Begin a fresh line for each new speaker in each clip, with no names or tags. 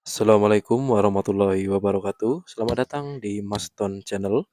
Assalamualaikum warahmatullahi wabarakatuh. Selamat datang di Maston Channel.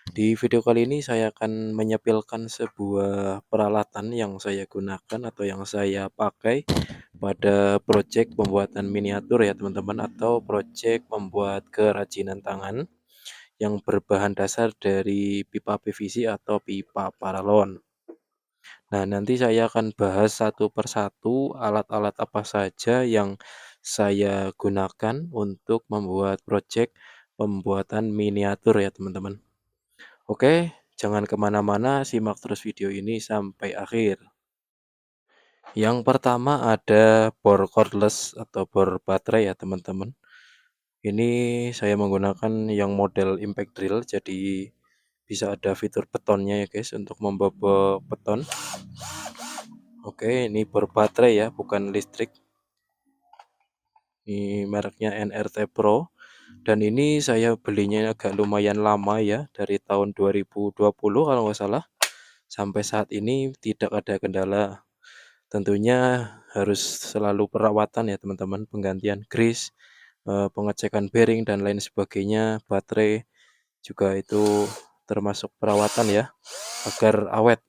Di video kali ini saya akan menyepilkan sebuah peralatan yang saya gunakan atau yang saya pakai pada proyek pembuatan miniatur ya teman-teman, atau proyek membuat kerajinan tangan yang berbahan dasar dari pipa PVC atau pipa paralon. Nah, nanti saya akan bahas satu persatu alat-alat apa saja yang saya gunakan untuk membuat proyek pembuatan miniatur ya teman-teman. Oke, jangan kemana-mana, simak terus video ini sampai akhir. Yang pertama ada bor cordless atau bor baterai ya teman-teman. Ini saya menggunakan yang model impact drill, jadi bisa ada fitur betonnya ya guys untuk membobol beton. Oke, ini bor baterai ya, bukan listrik. Ini mereknya NRT Pro. Dan ini saya belinya agak lumayan lama ya, dari tahun 2020 kalau nggak salah. Sampai saat ini tidak ada kendala. Tentunya harus selalu perawatan ya teman-teman, penggantian grease, pengecekan bearing dan lain sebagainya. Baterai juga itu termasuk perawatan ya, agar awet.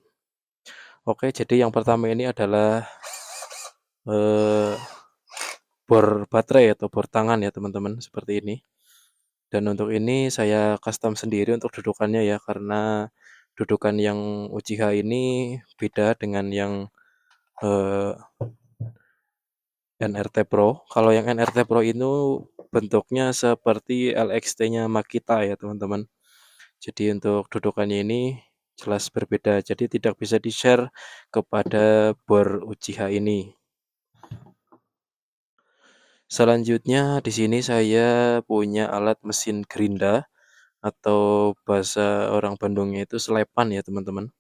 Oke, jadi yang pertama ini adalah eh, bor baterai atau bor tangan ya teman-teman, seperti ini. Dan untuk ini saya custom sendiri untuk dudukannya ya, karena dudukan yang Uchiha ini beda dengan yang eh, NRT Pro. Kalau yang NRT Pro itu bentuknya seperti LXT-nya Makita ya teman-teman. Jadi untuk dudukannya ini jelas berbeda, jadi tidak bisa di-share kepada bor Uchiha ini. Selanjutnya di sini saya punya alat mesin gerinda, atau bahasa orang Bandungnya itu selepan ya teman-teman.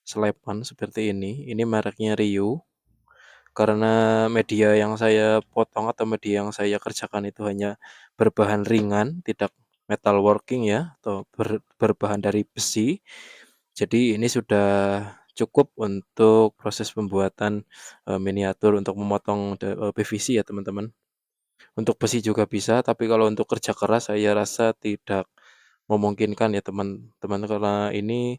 Selepan seperti ini. Ini mereknya Ryu. Karena media yang saya potong atau media yang saya kerjakan itu hanya berbahan ringan, tidak metalworking ya, atau berbahan dari besi. Jadi ini sudah cukup untuk proses pembuatan miniatur untuk memotong PVC ya teman-teman. Untuk besi juga bisa, tapi kalau untuk kerja keras saya rasa tidak memungkinkan ya teman-teman, karena ini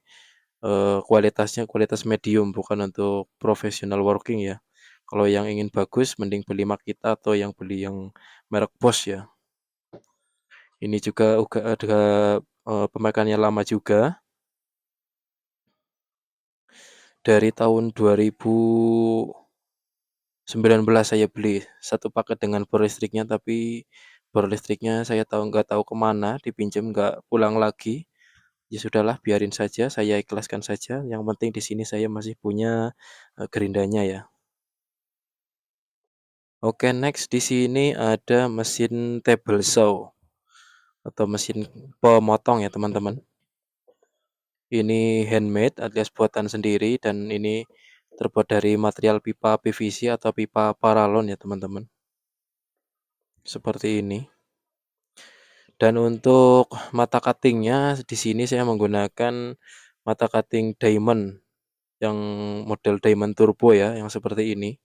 kualitasnya kualitas medium, bukan untuk professional working ya. Kalau yang ingin bagus mending beli Makita atau yang beli yang merek Bosch ya. Ini juga ada pemakaiannya lama juga. Dari tahun 2019 saya beli satu paket dengan bor listriknya, tapi bor listriknya saya nggak tahu kemana, dipinjam nggak pulang lagi. Ya sudahlah, biarin saja, saya ikhlaskan saja. Yang penting di sini saya masih punya gerindanya ya. Oke, next di sini ada mesin table saw atau mesin pemotong ya teman-teman. Ini handmade alias buatan sendiri, dan ini terbuat dari material pipa PVC atau pipa paralon ya teman-teman. Seperti ini. Dan untuk mata cuttingnya di sini saya menggunakan mata cutting diamond yang model diamond turbo ya, yang seperti ini.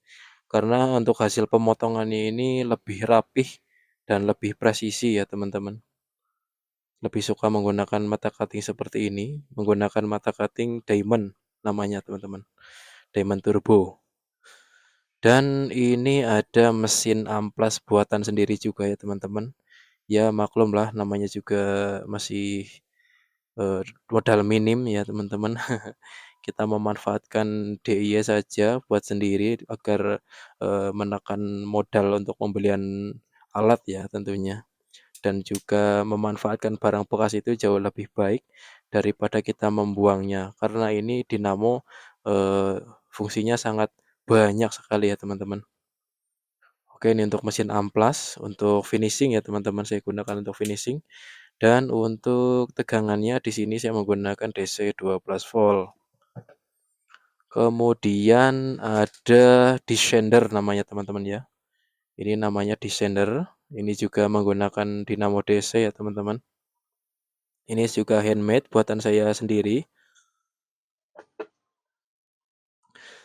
Karena untuk hasil pemotongannya ini lebih rapih dan lebih presisi ya teman-teman. Lebih suka menggunakan mata cutting seperti ini, menggunakan mata cutting diamond namanya teman-teman. Diamond turbo. Dan ini ada mesin amplas buatan sendiri juga ya teman-teman. Ya maklum lah, namanya juga masih modal minim ya teman-teman. Kita memanfaatkan DIY saja buat sendiri agar menekan modal untuk pembelian alat ya tentunya. Dan juga memanfaatkan barang bekas itu jauh lebih baik daripada kita membuangnya, karena ini dinamo fungsinya sangat banyak sekali ya teman-teman. Oke, ini untuk mesin amplas, untuk finishing ya teman-teman, saya gunakan untuk finishing. Dan untuk tegangannya di sini saya menggunakan DC 12 volt. Kemudian ada descender namanya teman-teman ya. Ini namanya descender. Ini juga menggunakan dinamo DC ya teman-teman. Ini juga handmade buatan saya sendiri.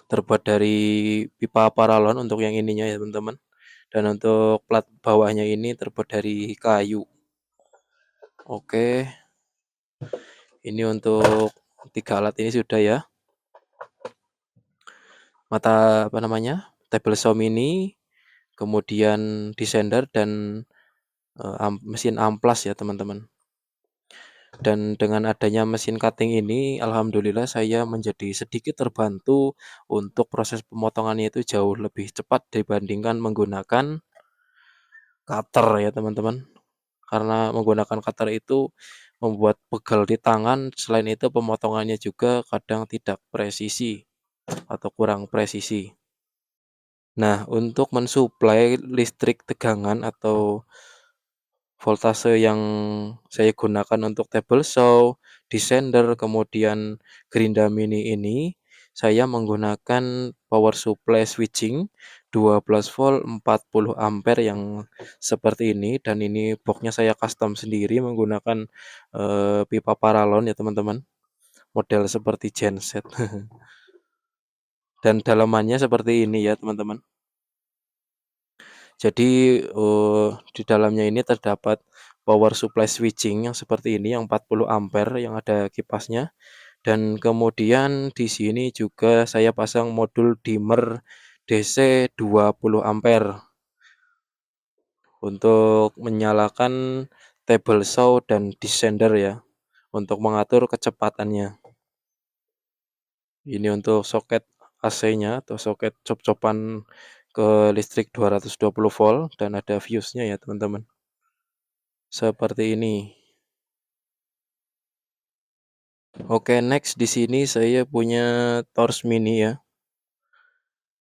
Terbuat dari pipa paralon untuk yang ininya ya teman-teman. dan untuk plat bawahnya ini terbuat dari kayu. Oke, ini untuk 3 alat ini sudah ya. Table saw mini, kemudian descender dan mesin amplas ya teman-teman. Dan dengan adanya mesin cutting ini, alhamdulillah saya menjadi sedikit terbantu untuk proses pemotongannya itu jauh lebih cepat dibandingkan menggunakan cutter ya teman-teman. Karena menggunakan cutter itu membuat pegal di tangan, selain itu pemotongannya juga kadang tidak presisi atau kurang presisi. Nah, untuk mensuplai listrik tegangan atau voltase yang saya gunakan untuk table saw, descender, kemudian gerinda mini ini, saya menggunakan power supply switching 12 volt 40 ampere yang seperti ini, dan ini boxnya saya custom sendiri menggunakan pipa paralon ya teman-teman, model seperti genset. Dan dalamannya seperti ini ya teman-teman. Jadi di dalamnya ini terdapat power supply switching yang seperti ini, yang 40 ampere yang ada kipasnya, dan kemudian di sini juga saya pasang modul dimmer DC 20 ampere untuk menyalakan table saw dan descender ya, untuk mengatur kecepatannya. Ini untuk soket AC-nya atau soket cop-copan ke listrik 220 volt, dan ada fuse-nya ya teman-teman. Seperti ini. Oke, next di sini saya punya torch mini ya.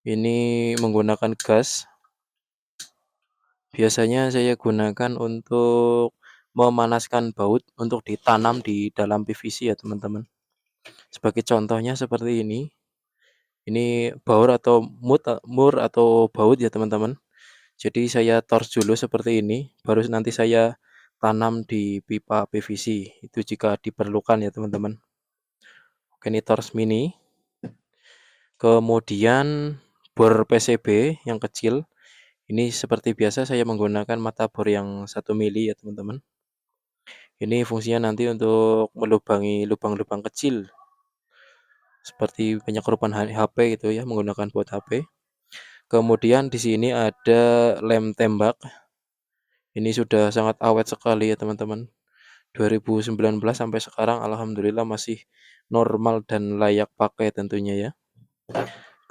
Ini menggunakan gas. Biasanya saya gunakan untuk memanaskan baut untuk ditanam di dalam PVC ya teman-teman. Sebagai contohnya seperti ini. Ini baut atau mur atau baut ya teman-teman. Jadi saya torch dulu seperti ini, baru nanti saya tanam di pipa PVC. Itu jika diperlukan ya teman-teman. Oke, ini torch mini. Kemudian bor PCB yang kecil. Ini seperti biasa saya menggunakan mata bor yang 1 mili ya teman-teman. Ini fungsinya nanti untuk melubangi lubang-lubang kecil seperti penyekrupan HP gitu ya, menggunakan buat HP. Kemudian di sini ada lem tembak. Ini sudah sangat awet sekali ya teman-teman. 2019 sampai sekarang alhamdulillah masih normal dan layak pakai tentunya ya.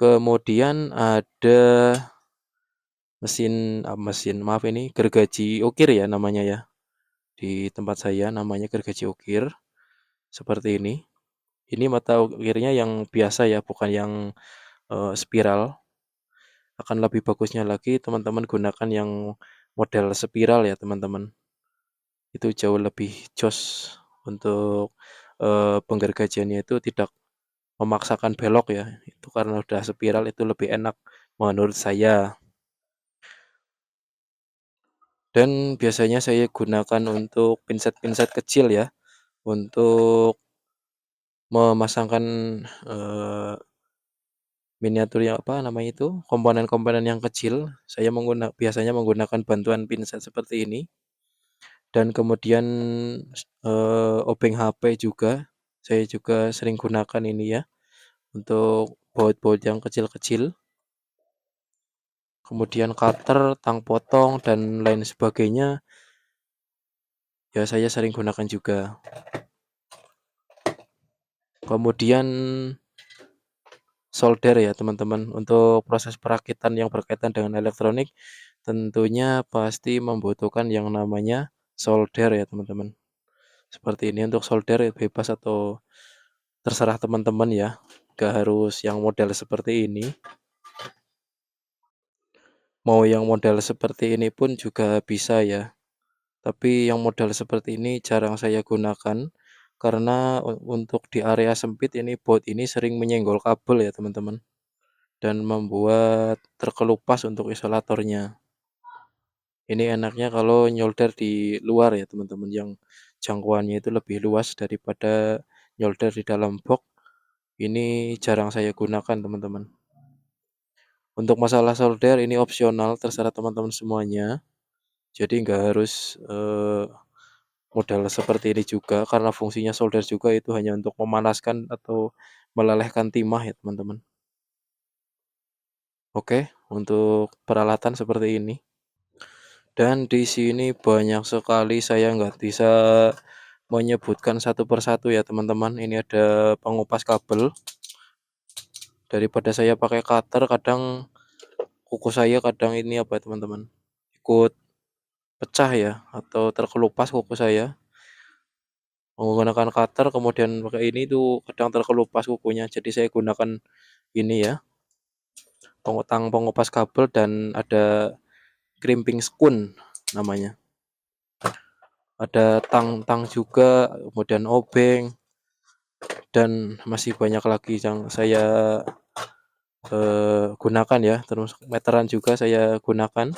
Kemudian ada gergaji ukir ya namanya ya. Di tempat saya namanya gergaji ukir. Seperti ini. Ini mata ukirnya yang biasa ya, bukan yang spiral. Akan lebih bagusnya lagi teman-teman gunakan yang model spiral ya teman-teman. Itu jauh lebih jos untuk penggergajiannya itu tidak memaksakan belok ya. Itu karena udah spiral itu lebih enak menurut saya. Dan biasanya saya gunakan untuk pinset-pinset kecil ya, untuk memasangkan miniatur yang komponen-komponen yang kecil. Saya biasanya menggunakan bantuan pinset seperti ini. Dan kemudian obeng HP juga, saya juga sering gunakan ini ya, untuk baut-baut yang kecil-kecil. Kemudian cutter, tang potong, dan lain sebagainya, ya saya sering gunakan juga. Kemudian solder ya teman-teman, untuk proses perakitan yang berkaitan dengan elektronik tentunya pasti membutuhkan yang namanya solder ya teman-teman. Seperti ini untuk solder bebas atau terserah teman-teman ya, gak harus yang model seperti ini. Mau yang model seperti ini pun juga bisa ya, tapi yang model seperti ini jarang saya gunakan karena untuk di area sempit ini baut ini sering menyenggol kabel ya teman-teman, dan membuat terkelupas untuk isolatornya. Ini enaknya kalau nyolder di luar ya teman-teman, yang jangkauannya itu lebih luas daripada nyolder di dalam box. Ini jarang saya gunakan teman-teman. Untuk masalah solder ini opsional, terserah teman-teman semuanya. Jadi nggak harus model seperti ini juga, karena fungsinya solder juga itu hanya untuk memanaskan atau melelehkan timah ya teman-teman. Oke, untuk peralatan seperti ini. Dan di sini banyak sekali, saya nggak bisa menyebutkan satu persatu ya teman-teman. Ini ada pengupas kabel. Daripada saya pakai cutter, kadang kuku saya kadang ini apa teman-teman, ikut pecah ya, atau terkelupas kuku saya. Menggunakan cutter kemudian pakai ini tuh kadang terkelupas kukunya. Jadi saya gunakan ini ya, pengupas kabel, dan ada crimping spoon namanya. Ada tang juga, kemudian obeng, dan masih banyak lagi yang saya gunakan ya. Terus meteran juga saya gunakan.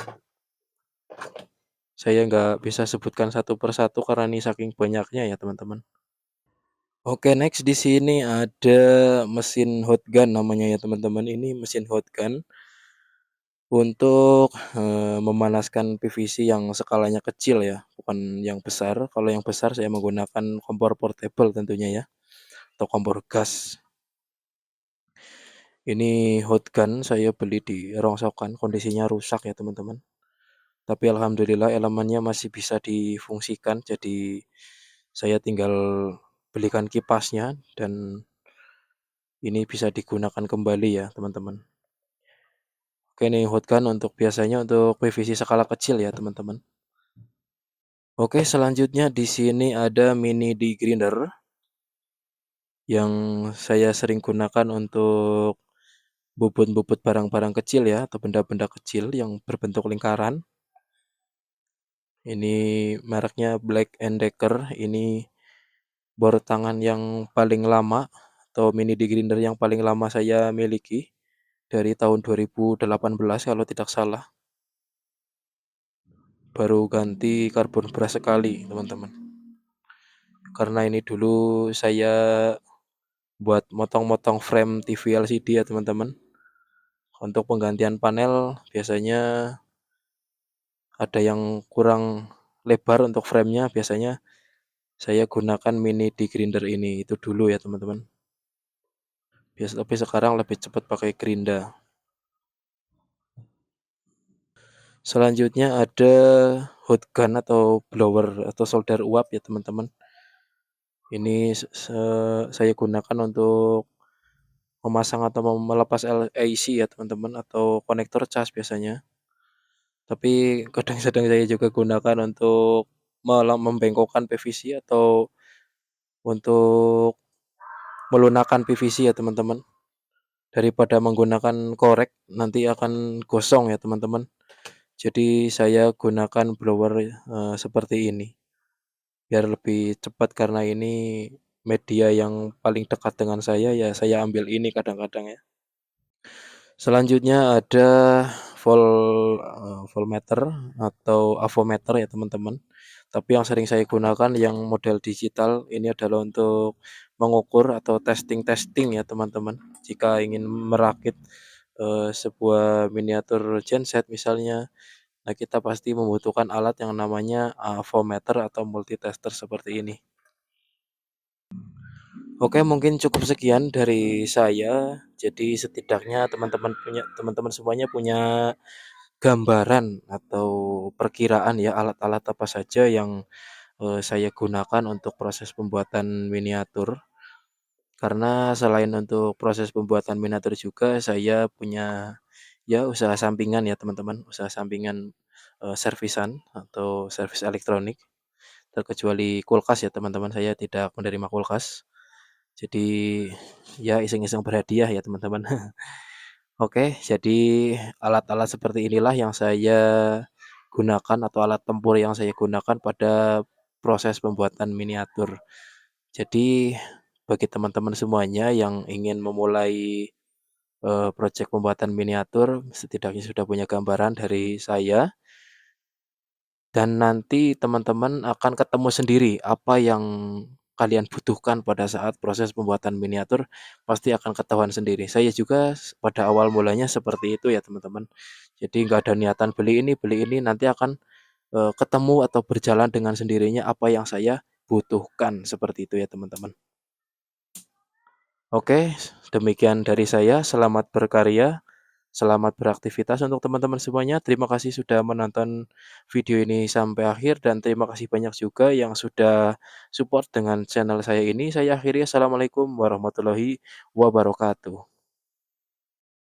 Saya nggak bisa sebutkan satu persatu karena ini saking banyaknya ya teman-teman. Oke, next di sini ada mesin hot gun namanya ya teman-teman. Ini mesin hot gun untuk memanaskan PVC yang skalanya kecil ya, bukan yang besar. Kalau yang besar saya menggunakan kompor portable tentunya ya, atau kompor gas. Ini hot gun saya beli di rongsokan, kondisinya rusak ya teman-teman. Tapi alhamdulillah elemennya masih bisa difungsikan, jadi saya tinggal belikan kipasnya dan ini bisa digunakan kembali ya teman-teman. Oke, ini hot gun untuk biasanya untuk PVC skala kecil ya teman-teman. Oke, selanjutnya di sini ada mini degrinder yang saya sering gunakan untuk bubut-bubut barang-barang kecil ya, atau benda-benda kecil yang berbentuk lingkaran. Ini mereknya Black & Decker. Ini bor tangan yang paling lama atau mini degrinder yang paling lama saya miliki dari tahun 2018 kalau tidak salah. Baru ganti karbon brush sekali teman-teman. Karena ini dulu saya buat motong-motong frame TV LCD ya teman-teman. Untuk penggantian panel biasanya ada yang kurang lebar untuk framenya, biasanya saya gunakan mini degrinder ini. Itu dulu ya teman-teman. Tapi sekarang lebih cepat pakai gerinda. Selanjutnya ada hot gun atau blower atau solder uap ya teman-teman. Ini saya gunakan untuk memasang atau melepas AC ya teman-teman, atau konektor cas biasanya. Tapi kadang-kadang saya juga gunakan untuk membengkokkan PVC atau untuk melunakkan PVC ya teman-teman. Daripada menggunakan korek nanti akan gosong ya teman-teman. Jadi saya gunakan blower seperti ini biar lebih cepat, karena ini media yang paling dekat dengan saya ambil ini kadang-kadang ya. Selanjutnya ada voltmeter atau avometer ya teman-teman. Tapi yang sering saya gunakan yang model digital ini adalah untuk mengukur atau testing ya teman-teman. Jika ingin merakit sebuah miniatur genset misalnya, nah kita pasti membutuhkan alat yang namanya avometer atau multitester seperti ini. Oke, mungkin cukup sekian dari saya. Jadi setidaknya teman-teman semuanya punya gambaran atau perkiraan ya alat-alat apa saja yang saya gunakan untuk proses pembuatan miniatur. Karena selain untuk proses pembuatan miniatur juga saya punya ya usaha sampingan ya teman-teman, usaha sampingan servisan atau servis elektronik. Terkecuali kulkas ya teman-teman, saya tidak menerima kulkas. Jadi ya iseng-iseng berhadiah ya teman-teman. Oke, jadi alat-alat seperti inilah yang saya gunakan atau alat tempur yang saya gunakan pada proses pembuatan miniatur. Jadi bagi teman-teman semuanya yang ingin memulai proyek pembuatan miniatur, setidaknya sudah punya gambaran dari saya, dan nanti teman-teman akan ketemu sendiri apa yang kalian butuhkan pada saat proses pembuatan miniatur pasti akan ketahuan sendiri. Saya juga pada awal mulanya seperti itu ya teman-teman. Jadi nggak ada niatan beli ini nanti akan ketemu atau berjalan dengan sendirinya apa yang saya butuhkan seperti itu ya teman-teman. Oke, demikian dari saya. Selamat berkarya. Selamat beraktivitas untuk teman-teman semuanya. Terima kasih sudah menonton video ini sampai akhir dan terima kasih banyak juga yang sudah support dengan channel saya ini. Saya akhiri. Assalamualaikum warahmatullahi wabarakatuh.